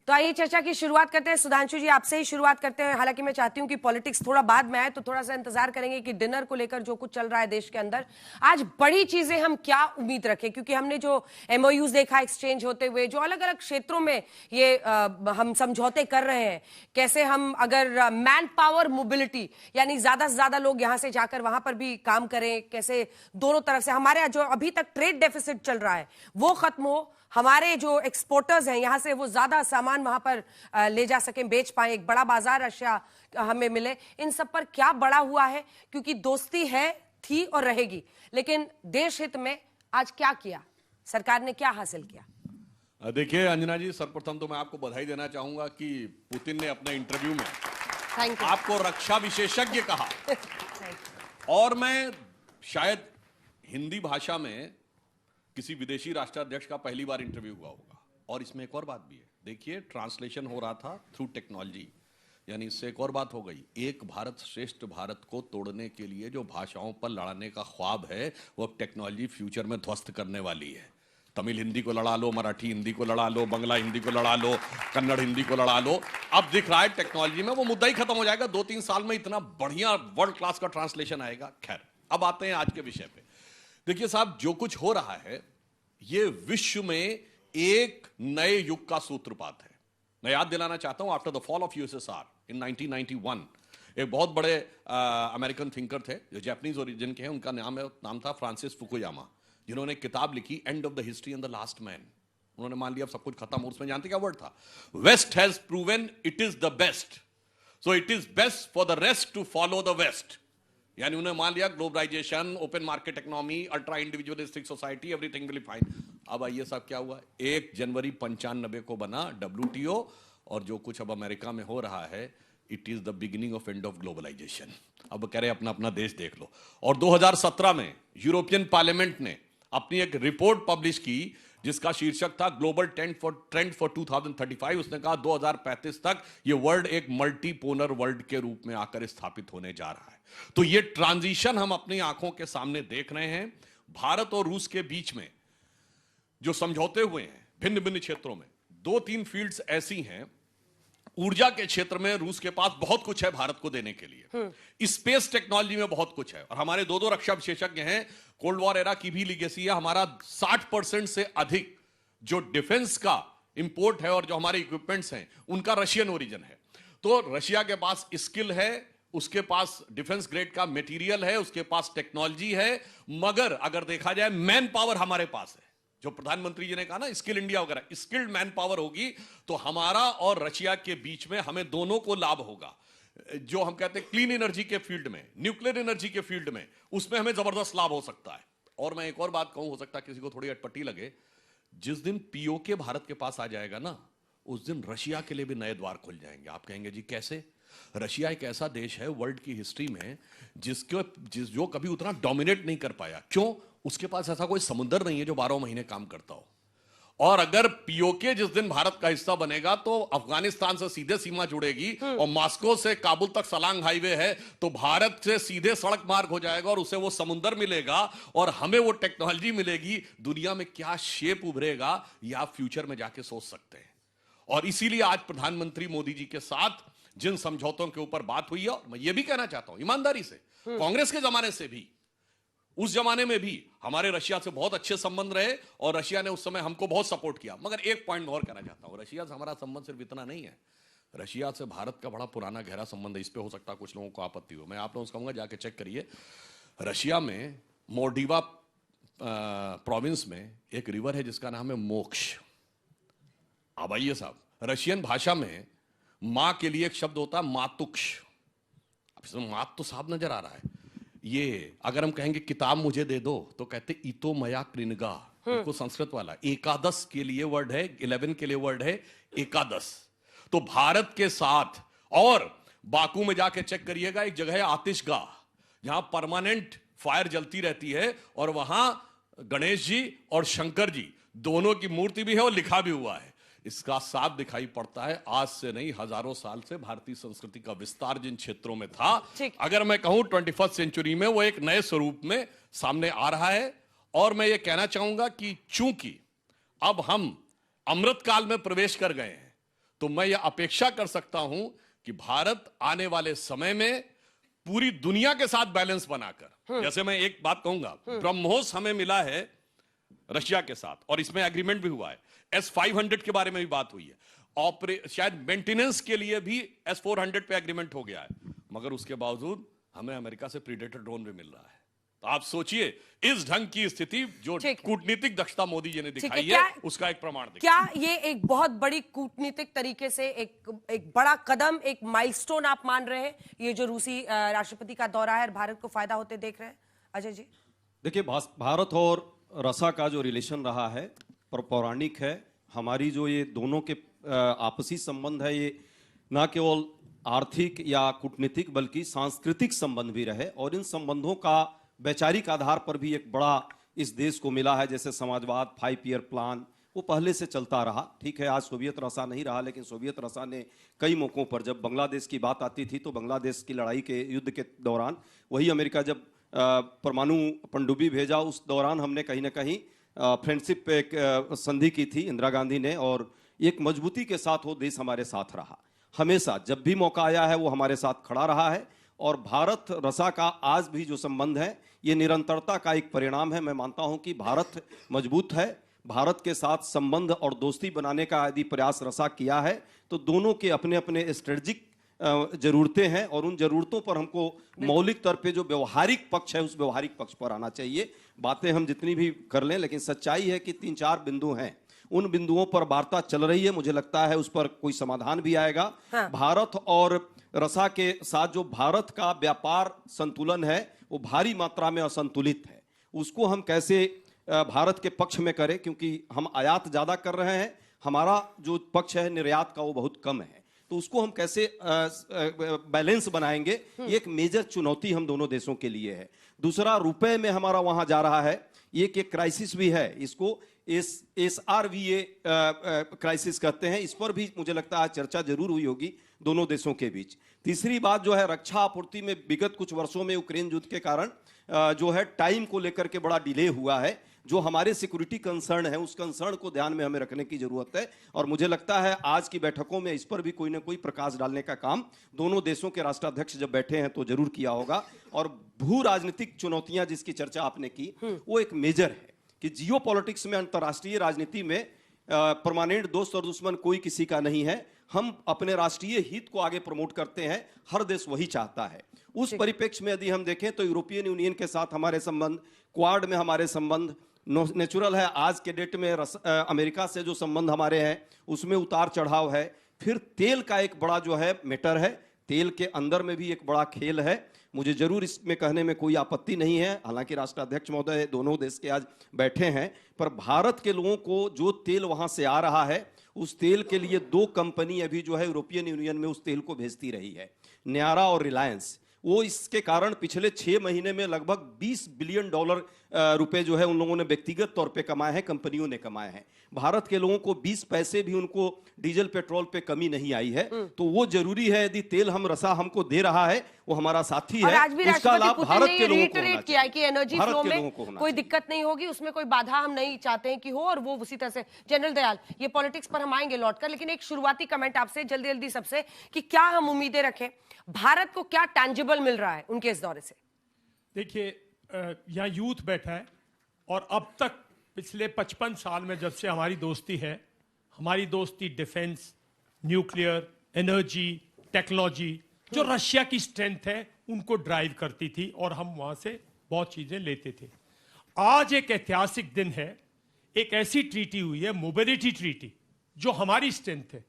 तो आइए चर्चा की शुरुआत करते हैं। सुधांशु जी, आपसे ही शुरुआत करते हैं। हालांकि मैं चाहती हूं कि पॉलिटिक्स थोड़ा बाद में आए, तो थोड़ा सा इंतजार करेंगे कि डिनर को लेकर जो कुछ चल रहा है देश के अंदर, आज बड़ी चीजें हम क्या उम्मीद रखें, क्योंकि हमने जो एमओयूज देखा एक्सचेंज होते हुए, जो अलग अलग क्षेत्रों में ये हम समझौते कर रहे हैं, कैसे हम अगर मैन पावर मोबिलिटी यानी ज्यादा से ज्यादा लोग यहां से जाकर वहां पर भी काम करें, कैसे दोनों तरफ से हमारे जो अभी तक ट्रेड डेफिसिट चल रहा है वो खत्म हो, हमारे जो एक्सपोर्टर्स हैं यहां से वो ज्यादा सामान वहां पर ले जा सकें, बेच पाए, एक बड़ा बाजार रशिया हमें मिले। इन सब पर क्या बड़ा हुआ है, क्योंकि दोस्ती है, थी और रहेगी, लेकिन देश हित में आज क्या किया, सरकार ने क्या हासिल किया? देखिए अंजना जी, सर्वप्रथम तो मैं आपको बधाई देना चाहूंगा कि पुतिन ने अपने इंटरव्यू में आपको रक्षा विशेषज्ञ कहा। और मैं शायद हिंदी भाषा में किसी विदेशी राष्ट्राध्यक्ष का पहली बार इंटरव्यू हुआ होगा। और इसमें एक और बात भी है, देखिए ट्रांसलेशन हो रहा था थ्रू टेक्नोलॉजी, यानी इससे एक और बात हो गई, एक भारत श्रेष्ठ भारत को तोड़ने के लिए जो भाषाओं पर लड़ने का ख्वाब है वो अब टेक्नोलॉजी फ्यूचर में ध्वस्त करने वाली है। तमिल हिंदी को लड़ा लो, मराठी हिंदी को लड़ा लो, बंगला हिंदी को लड़ा लो, कन्नड़ हिंदी को लड़ा लो, अब दिख रहा है टेक्नोलॉजी में वो मुद्दा ही खत्म हो जाएगा। 2-3 साल में इतना बढ़िया वर्ल्ड क्लास का ट्रांसलेशन आएगा। खैर, अब आते हैं आज के विषय पे। देखिए साहब, जो कुछ हो रहा है ये विश्व में एक नए युग का सूत्रपात है। मैं याद दिलाना चाहता हूं, after the fall of USSR in 1991 एक बहुत बड़े अमेरिकन थिंकर थे जो जापानीज ओरिजिन के हैं, उनका नाम था फ्रांसिस फुकुयामा, जिन्होंने एक किताब लिखी end of the history and the last man. उन्होंने मान लिया अब सब कुछ खत्म हो। उसमें जानते क्या वर्ड था? West has proven it is the best, so it is best for the rest to follow the west. यानी उन्होंने मान लिया globalisation, open market economy, ultra individualistic society, everything will be fine. अब आइए साहब, क्या हुआ? 1 जनवरी 95 को बना WTO, और जो कुछ अब अमेरिका में हो रहा है, it is the beginning of end of globalisation. अब कह रहे अपना अपना देश देख लो। और 2017 में यूरोपियन पार्लियामेंट ने अपनी एक रिपोर्ट पब्लिश की जिसका शीर्षक था ग्लोबल ट्रेंड फॉर 2035। उसने कहा 2035 तक ये वर्ल्ड एक मल्टीपोलर वर्ल्ड के रूप में आकर स्थापित होने जा रहा है। तो ये ट्रांजिशन हम अपनी आंखों के सामने देख रहे हैं। भारत और रूस के बीच में जो समझौते हुए हैं भिन्न भिन्न क्षेत्रों में, 2-3 फील्ड्स ऐसी हैं। ऊर्जा के क्षेत्र में रूस के पास बहुत कुछ है भारत को देने के लिए, स्पेस टेक्नोलॉजी में बहुत कुछ है, और हमारे 2 रक्षा विशेषज्ञ हैं। कोल्ड वॉर एरा की भी लीगेसी है। हमारा 60% से अधिक जो डिफेंस का इंपोर्ट है और जो हमारे इक्विपमेंट्स हैं उनका रशियन ओरिजिन है। तो रशिया के पास स्किल है, उसके पास डिफेंस ग्रेड का मटेरियल है, उसके पास टेक्नोलॉजी है, मगर अगर देखा जाए मैन पावर हमारे पास है। जो प्रधानमंत्री जी ने कहा ना, स्किल इंडिया वगैरह, स्किल्ड मैन पावर होगी तो हमारा और रशिया के बीच में हमें दोनों को लाभ होगा। जो हम कहते हैं क्लीन एनर्जी के फील्ड में, न्यूक्लियर एनर्जी के फील्ड में, उसमें हमें जबरदस्त लाभ हो सकता है। और मैं एक और बात कहूं, हो सकता है किसी को थोड़ी अटपटी लगे, जिस दिन पीओके भारत के पास आ जाएगा ना, उस दिन रशिया के लिए भी नए द्वार खुल जाएंगे। आप कहेंगे जी कैसे? रशिया एक ऐसा देश है वर्ल्ड की हिस्ट्री में जो कभी उतना डोमिनेट नहीं कर पाया। क्यों? उसके पास ऐसा कोई समुद्र नहीं है जो 12 महीने काम करता हो। और अगर पीओके जिस दिन भारत का हिस्सा बनेगा तो अफगानिस्तान से सीधे सीमा जुड़ेगी, और मॉस्को से काबुल तक सलांग हाईवे है, तो भारत से सीधे सड़क मार्ग हो जाएगा और उसे वो समुद्र मिलेगा और हमें वो टेक्नोलॉजी मिलेगी। दुनिया में क्या शेप उभरेगा ये आप फ्यूचर में जाके सोच सकते हैं। और इसीलिए आज प्रधानमंत्री मोदी जी के साथ जिन समझौतों के ऊपर बात हुई है, और मैं ये भी कहना चाहता हूं ईमानदारी से, कांग्रेस के जमाने से भी, उस जमाने में भी हमारे रशिया से बहुत अच्छे संबंध रहे और रशिया ने उस समय हमको बहुत सपोर्ट किया। मगर एक पॉइंट और कहना चाहता हूं, रशिया से हमारा संबंध सिर्फ इतना नहीं है, रशिया से भारत का बड़ा पुराना गहरा संबंध है। इस पे हो सकता है कुछ लोगों को आपत्ति हो, मैं आप लोगों से कहूंगा जाके चेक करिए। रशिया में मोल्डोवा प्रोविंस में एक रिवर है जिसका नाम है मोक्ष। अब आइए साहब, रशियन भाषा में मां के लिए एक शब्द होता है मातुक्ष। अब इसमें मात तो साफ नजर आ रहा है। ये अगर हम कहेंगे किताब मुझे दे दो तो कहते इतो मया कृनगा, को संस्कृत वाला। एकादश के लिए वर्ड है, 11 के लिए वर्ड है एकादश। तो भारत के साथ, और बाकू में जाके चेक करिएगा, एक जगह है आतिशगाह जहां परमानेंट फायर जलती रहती है, और वहां गणेश जी और शंकर जी दोनों की मूर्ति भी है और लिखा भी हुआ है। इसका साफ दिखाई पड़ता है आज से नहीं, हजारों साल से भारतीय संस्कृति का विस्तार जिन क्षेत्रों में था, अगर मैं कहूं 21st सेंचुरी में वो एक नए स्वरूप में सामने आ रहा है। और मैं ये कहना चाहूंगा कि चूंकि अब हम अमृत काल में प्रवेश कर गए हैं, तो मैं यह अपेक्षा कर सकता हूं कि भारत आने वाले समय में पूरी दुनिया के साथ बैलेंस बनाकर, जैसे मैं एक बात कहूंगा, ब्रह्मोस हमें मिला है रशिया के साथ और इसमें एग्रीमेंट भी हुआ है। S-500 के बारे में भी बात हुई है, शायद मेंटेनेंस के लिए भी S-400 पे एग्रीमेंट हो गया है, मगर उसके बावजूद हमें अमेरिका से प्रीडेटर ड्रोन भी मिल रहा है। तो आप सोचिए इस ढंग की स्थिति जो कूटनीतिक दक्षता मोदी जी ने दिखाई है उसका एक प्रमाण देखिए। क्या ये एक बहुत बड़ी कूटनीतिक तरीके से एक बड़ा कदम, एक माइलस्टोन आप मान रहे हैं, ये जो रूसी राष्ट्रपति का दौरा है, भारत को फायदा होते देख रहे हैं? अजय जी देखिए, भारत और रसा का जो रिलेशन रहा है पौराणिक है। हमारी जो ये दोनों के आपसी संबंध है, ये ना केवल आर्थिक या कूटनीतिक बल्कि सांस्कृतिक संबंध भी रहे, और इन संबंधों का वैचारिक आधार पर भी एक बड़ा इस देश को मिला है। जैसे समाजवाद, 5 ईयर प्लान, वो पहले से चलता रहा। ठीक है, आज सोवियत रसा नहीं रहा, लेकिन सोवियत रसा ने कई मौकों पर, जब बांग्लादेश की बात आती थी तो बांग्लादेश की लड़ाई के युद्ध के दौरान, वही अमेरिका जब परमाणु पनडुब्बी भेजा, उस दौरान हमने कहीं ना कहीं फ्रेंडशिप पे एक संधि की थी इंदिरा गांधी ने, और एक मजबूती के साथ वो देश हमारे साथ रहा। हमेशा जब भी मौका आया है वो हमारे साथ खड़ा रहा है, और भारत रसा का आज भी जो संबंध है ये निरंतरता का एक परिणाम है। मैं मानता हूं कि भारत मजबूत है। भारत के साथ संबंध और दोस्ती बनाने का यदि प्रयास रसा किया है तो दोनों के अपने अपने स्ट्रेटेजिक जरूरतें हैं, और उन जरूरतों पर हमको मौलिक तौर पे जो व्यवहारिक पक्ष है उस व्यवहारिक पक्ष पर आना चाहिए। बातें हम जितनी भी कर लें, लेकिन सच्चाई है कि 3-4 बिंदु हैं, उन बिंदुओं पर वार्ता चल रही है। मुझे लगता है उस पर कोई समाधान भी आएगा। हाँ। भारत और रसा के साथ जो भारत का व्यापार संतुलन है वो भारी मात्रा में असंतुलित है। उसको हम कैसे भारत के पक्ष में करें, क्योंकि हम आयात ज्यादा कर रहे हैं, हमारा जो पक्ष है निर्यात का वो बहुत कम है, तो उसको हम कैसे बैलेंस बनाएंगे, ये एक मेजर चुनौती हम दोनों देशों के लिए है। दूसरा, रुपए में हमारा वहां जा रहा है, ये एक क्राइसिस भी है, इसको SRVA क्राइसिस कहते हैं। इस पर भी मुझे लगता है चर्चा जरूर हुई होगी दोनों देशों के बीच। तीसरी बात जो है, रक्षा आपूर्ति में विगत कुछ वर्षों में यूक्रेन युद्ध के कारण जो है टाइम को लेकर के बड़ा डिले हुआ है, जो हमारे सिक्योरिटी कंसर्न है उस कंसर्न को ध्यान में हमें रखने की जरूरत है। और मुझे लगता है आज की बैठकों में इस पर भी कोई ना कोई प्रकाश डालने का काम दोनों देशों के राष्ट्राध्यक्ष जब बैठे हैं तो जरूर किया होगा। और भू राजनीतिक चुनौतियां जिसकी चर्चा आपने की वो एक मेजर है कि जियो पॉलिटिक्स में, अंतर्राष्ट्रीय राजनीति में परमानेंट दोस्त और दुश्मन कोई किसी का नहीं है। हम अपने राष्ट्रीय हित को आगे प्रमोट करते हैं, हर देश वही चाहता है। उस परिप्रेक्ष्य में यदि हम देखें तो यूरोपियन यूनियन के साथ हमारे संबंध, क्वाड में हमारे संबंध नेचुरल है। आज के डेट में अमेरिका से जो संबंध हमारे हैं उसमें उतार चढ़ाव है। फिर तेल का एक बड़ा जो है मैटर है, तेल के अंदर में भी एक बड़ा खेल है। मुझे जरूर इसमें कहने में कोई आपत्ति नहीं है, हालांकि राष्ट्राध्यक्ष महोदय दोनों देश के आज बैठे हैं, पर भारत के लोगों को जो तेल वहां से आ रहा है उस तेल के लिए 2 कंपनी अभी जो है यूरोपियन यूनियन में उस तेल को भेजती रही है, न्यारा और रिलायंस। वो इसके कारण पिछले 6 महीने में लगभग $20 बिलियन रुपए जो है उन लोगों ने व्यक्तिगत तौर पे कमाए हैं, कंपनियों ने कमाए हैं। भारत के लोगों को 20 पैसे भी उनको डीजल पेट्रोल पे कमी नहीं आई है। तो वो जरूरी है, यदि तेल हमको दे रहा है वो हमारा साथी है, उसका लाभ भारत के लोगों को होना चाहिए। कि एनर्जी फ्लो में कोई दिक्कत नहीं होगी, उसमें कोई बाधा हम नहीं चाहते हैं कि हो, और वो उसी तरह से। जनरल दयाल, ये पॉलिटिक्स पर हम आएंगे लौटकर, लेकिन एक शुरुआती कमेंट आपसे जल्दी जल्दी सबसे कि क्या हम उम्मीदें रखें, भारत को क्या टैंजिबल मिल रहा है उनके इस दौरे से? देखिए, यहाँ यूथ बैठा है और अब तक पिछले 55 साल में जब से हमारी दोस्ती है, हमारी दोस्ती डिफेंस, न्यूक्लियर, एनर्जी, टेक्नोलॉजी, जो रशिया की स्ट्रेंथ है उनको ड्राइव करती थी और हम वहां से बहुत चीजें लेते थे। आज एक ऐतिहासिक दिन है, एक ऐसी ट्रीटी हुई है, मोबिलिटी ट्रीटी, जो हमारी स्ट्रेंथ है।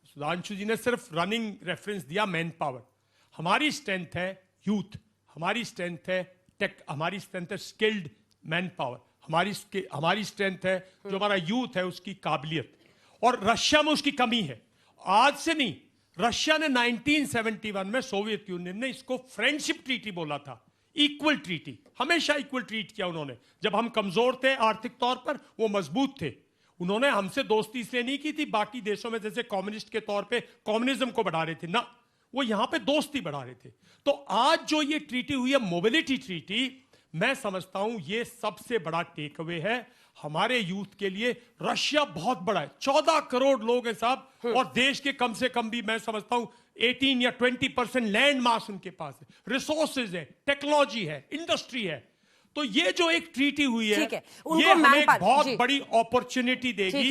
सुधांशु जी ने सिर्फ रनिंग रेफरेंस दिया मैन पावर, हमारी स्ट्रेंथ है यूथ, हमारी स्ट्रेंथ है टेक, हमारी स्ट्रेंथ है स्किल्ड मैन पावर, हमारी स्ट्रेंथ है जो हमारा यूथ है उसकी काबिलियत, और रशिया में उसकी कमी है। आज से नहीं, रशिया ने 1971 में, सोवियत यूनियन ने इसको फ्रेंडशिप ट्रीटी बोला था, इक्वल ट्रीटी, हमेशा इक्वल ट्रीट किया उन्होंने। जब हम कमजोर थे आर्थिक तौर पर, वो मजबूत थे। उन्होंने हमसे दोस्ती इसलिए नहीं की थी बाकी देशों में जैसे कम्युनिस्ट के तौर पे कम्युनिज्म को बढ़ा रहे थे, ना, वो यहां पे दोस्ती बढ़ा रहे थे। तो आज जो ये ट्रीटी हुई है, मोबिलिटी ट्रीटी, मैं समझता हूं ये सबसे बड़ा टेक अवे है। हमारे यूथ के लिए रशिया बहुत बड़ा है, 14 करोड़ लोग हैं साहब, और देश के कम से कम भी मैं समझता हूं 18 या 20% लैंड मास उनके पास है, रिसोर्सेज है, टेक्नोलॉजी है, इंडस्ट्री है। तो ये जो एक ट्रीटी हुई है, ठीक है, उनको ये हमें एक manpower, बहुत जी। बड़ी अपॉर्चुनिटी देगी